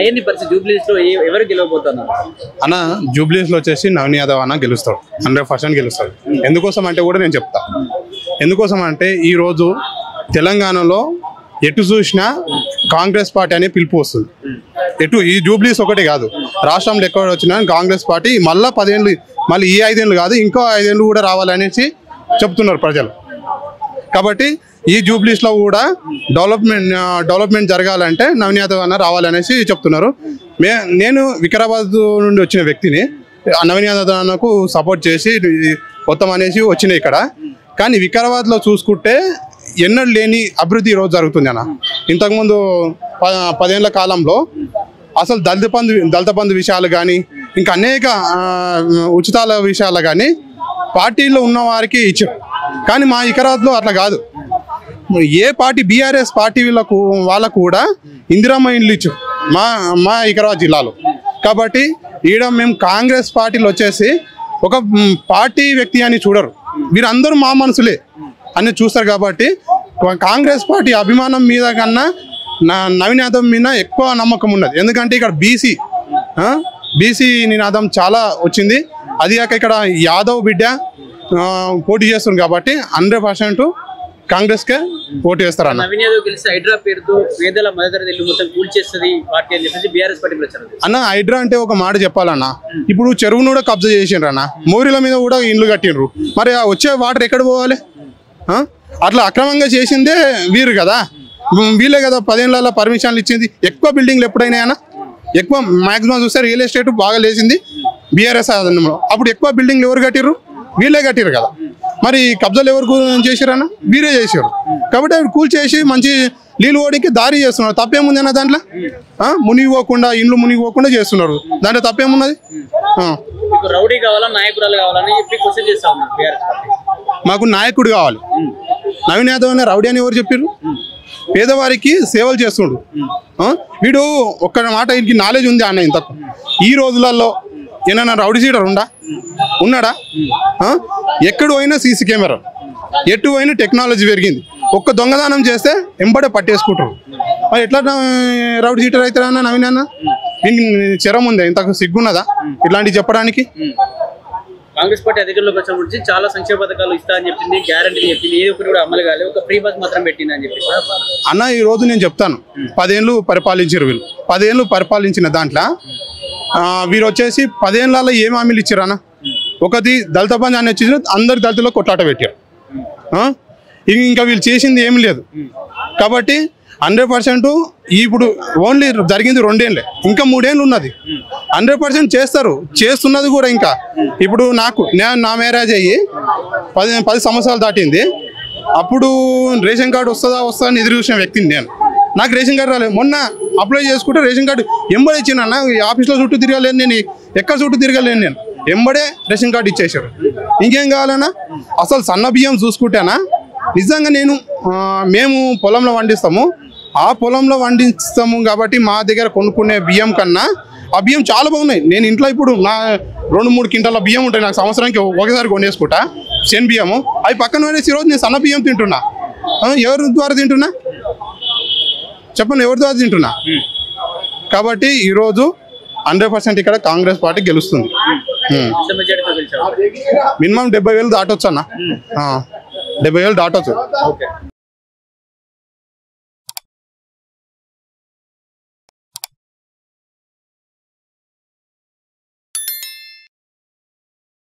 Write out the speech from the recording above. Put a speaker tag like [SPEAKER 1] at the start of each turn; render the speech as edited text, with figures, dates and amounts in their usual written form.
[SPEAKER 1] ఏంది పరిస్థితి జూబ్లీస్ లో ఎవరు గెలవబోతున్నారు
[SPEAKER 2] అన్న? జూబ్లీస్ లో వచ్చేసి నవీన్ యాదవ్ అన్న గెలుస్తాడు, 100% గెలుస్తాడు. ఎందుకోసం అంటే కూడా నేను చెప్తా. ఎందుకోసం అంటే ఈరోజు తెలంగాణలో ఎటు చూసినా కాంగ్రెస్ పార్టీ అనే పిలుపు వస్తుంది. ఎటు ఈ జూబ్లీస్ ఒకటి కాదు, రాష్ట్రంలో ఎక్కడ వచ్చినా కాంగ్రెస్ పార్టీ మళ్ళీ 10 ఏళ్ళు, మళ్ళీ ఈ 5 ఏళ్ళు కాదు ఇంకో 5 ఏళ్ళు కూడా రావాలనేసి చెప్తున్నారు ప్రజలు. కాబట్టి ఈ జూబ్లీస్లో కూడా డెవలప్మెంట్ జరగాలంటే నవీన్ యాదవ్ అన్న రావాలనేసి చెప్తున్నారు. నేను వికారాబాద్ నుండి వచ్చిన వ్యక్తిని, నవీన్ యాదవ్ అన్నకు సపోర్ట్ చేసి మొత్తం అనేసి వచ్చినాయి ఇక్కడ. కానీ వికారాబాద్లో చూసుకుంటే ఎన్నడూ లేని అభివృద్ధి ఈరోజు జరుగుతుంది అన్న. ఇంతకుముందు 10 ఏళ్ల కాలంలో అసలు దళిత బంధు విషయాలు కానీ ఇంకా అనేక ఉచితాల విషయాలు కానీ పార్టీలో ఉన్న వారికి ఇచ్చారు. కానీ మా వికారాబాద్లో అట్లా కాదు. ఏ పార్టీ బీఆర్ఎస్ పార్టీ వాళ్ళకు కూడా ఇందిరమ్మ ఇండ్లు ఇచ్చారు మా వికారాబాద్ జిల్లాలో. కాబట్టి ఈడ మేము కాంగ్రెస్ పార్టీలు వచ్చేసి ఒక పార్టీ వ్యక్తి అని చూడరు, వీరందరూ మా మనసులే అని చూస్తారు. కాబట్టి కాంగ్రెస్ పార్టీ అభిమానం మీద కన్నా నవీన్ యాదవ్ మీద ఎక్కువ నమ్మకం ఉన్నది. ఎందుకంటే ఇక్కడ బీసీ నినాదం చాలా వచ్చింది. అది కాక ఇక్కడ యాదవ్ బిడ్డ పోటీ చేస్తుంది కాబట్టి 100% కాంగ్రెస్కే పోటీ చేస్తారన్న.
[SPEAKER 1] నవీన్ యాదవ్ గెలిచి హైడ్రా పేరుతో పేదల మధ్యతరగతి ఇల్లు మొత్తం కూల్చేస్తుంది పార్టీ అని చెప్పేసి బీఆర్ఎస్ పార్టీ ప్రచారం.
[SPEAKER 2] అన్న హైడ్రా అంటే ఒక మాట చెప్పాలన్న, ఇప్పుడు చెరువును కూడా కబ్జా చేసిండ్రు అన్న, మోరీల మీద కూడా ఇండ్లు కట్టిండ్రు. మరి వచ్చే వాటర్ ఎక్కడ పోవాలి? అట్లా అక్రమంగా చేసిందే వీరు కదా, వీళ్ళే కదా 10 ఏళ్ళ పర్మిషన్లు ఇచ్చింది. ఎక్కువ బిల్డింగ్లు ఎప్పుడైనా అన్న, ఎక్కువ మ్యాక్సిమం చూస్తే రియల్ ఎస్టేట్ బాగా లేచింది బీఆర్ఎస్ ఆధీనంలో. అప్పుడు ఎక్కువ బిల్డింగ్లు ఎవరు కట్టిర్రు? వీళ్ళే కట్టిరు కదా. మరి కబ్జాలు ఎవరు చేశారన్న? వీరే చేశారు. కాబట్టి అవి కూల్ చేసి మంచి నీళ్ళు ఓడికి దారి చేస్తున్నారు. తప్పేముంది అన్న దాంట్లో? మునిగిపోకుండా ఇండ్లు మునిగిపోకుండా చేస్తున్నారు, దాంట్లో తప్పేమున్నది?
[SPEAKER 1] రౌడీ కావాలా నాయకురాలు కావాలని చెప్పి క్వశ్చన్ చేస్తా ఉన్నారు బీఆర్ఎస్ పార్టీ.
[SPEAKER 2] మాకు నాయకుడు కావాలి. నవీన్ యాదవ్ అనే రౌడీ అని ఎవరు చెప్పారు? పేదవారికి సేవలు చేస్తుండు వీడు. ఒక్క మాట ఇంటికి నాలెడ్జ్ ఉంది అన్న. ఇంత ఈ రోజులలో ఏమన్నా రౌడీ సీడర్ ఉన్నాడా? ఎక్కడ పోయినా సీసీ కెమెరా, ఎటు పోయినా టెక్నాలజీ పెరిగింది. ఒక్క దొంగదానం చేస్తే ఎంబడే పట్టేసుకుంటారు. మరి ఎట్లా రౌడీ సీటర్ అవుతారా అన్న నవీన్ అన్న? దీనికి చెరం ఉందా? ఇంతకు సిగ్గున్నదా ఇట్లాంటివి చెప్పడానికి?
[SPEAKER 1] కాంగ్రెస్ పార్టీ అధికారంలోకి వచ్చిన నుంచి చాలా సంక్షేమ పథకాలు ఇస్తా అని చెప్పింది, గ్యారంటీ చెప్పింది, ఏది ఒకటి కూడా అమలు కాలేదు, ఒక ఫ్రీ బస్ మాత్రం పెట్టింది అని చెప్పి
[SPEAKER 2] అన్న. ఈ రోజు నేను చెప్తాను, 10 ఏళ్ళు పరిపాలించారు వీళ్ళు. 10 ఏళ్ళు పరిపాలించిన దాంట్లో వీరు వచ్చేసి 10 ఏళ్ళలో ఏం హామీలు ఇచ్చారు అన్న? ఒకటి దళిత బంధు అని వచ్చేసి అందరి దళితుల్లో కొట్లాట పెట్టారు. ఇంకా వీళ్ళు చేసింది ఏమి లేదు. కాబట్టి 100% ఇప్పుడు ఓన్లీ జరిగింది 2 ఏళ్ళే, ఇంకా 3 ఏళ్ళు ఉన్నది. 100% చేస్తారు, చేస్తున్నది కూడా. ఇంకా ఇప్పుడు నా మ్యారేజ్ అయ్యి 10 సంవత్సరాలు దాటింది. అప్పుడు రేషన్ కార్డు వస్తుందా అని ఎదురు చూసిన వ్యక్తిని నేను. నాకు రేషన్ కార్డు రాలేదు. మొన్న అప్లై చేసుకుంటే రేషన్ కార్డు ఎంబడే ఇచ్చిన. ఆఫీస్లో చుట్టూ తిరగలేను, నేను ఎక్కడ చుట్టూ తిరగలేను, నేను ఎంబడే రేషన్ కార్డు ఇచ్చేసారు. ఇంకేం కావాలన్నా? అసలు సన్న బియ్యం చూసుకుంటేనా నిజంగా మేము పొలంలో పండిస్తాము, ఆ పొలంలో పండిస్తాము కాబట్టి మా దగ్గర కొనుక్కునే బియ్యం కన్నా ఆ బియ్యం చాలా బాగున్నాయి. నేను ఇంట్లో ఇప్పుడు నా 2-3 క్వింటాల బియ్యం ఉంటాయి నాకు, సంవత్సరానికి ఒకసారి కొనేసుకుంటా శని బియ్యము. అవి పక్కన పడేసి ఈరోజు నేను సన్న బియ్యం తింటున్నా. ఎవరి ద్వారా తింటున్నా చెప్పండి? ఎవరి ద్వారా తింటున్నా? కాబట్టి ఈరోజు 100% ఇక్కడ కాంగ్రెస్ పార్టీ గెలుస్తుంది. మినిమం 70,000 దాటొచ్చు అన్న, 70,000 దాటొచ్చు.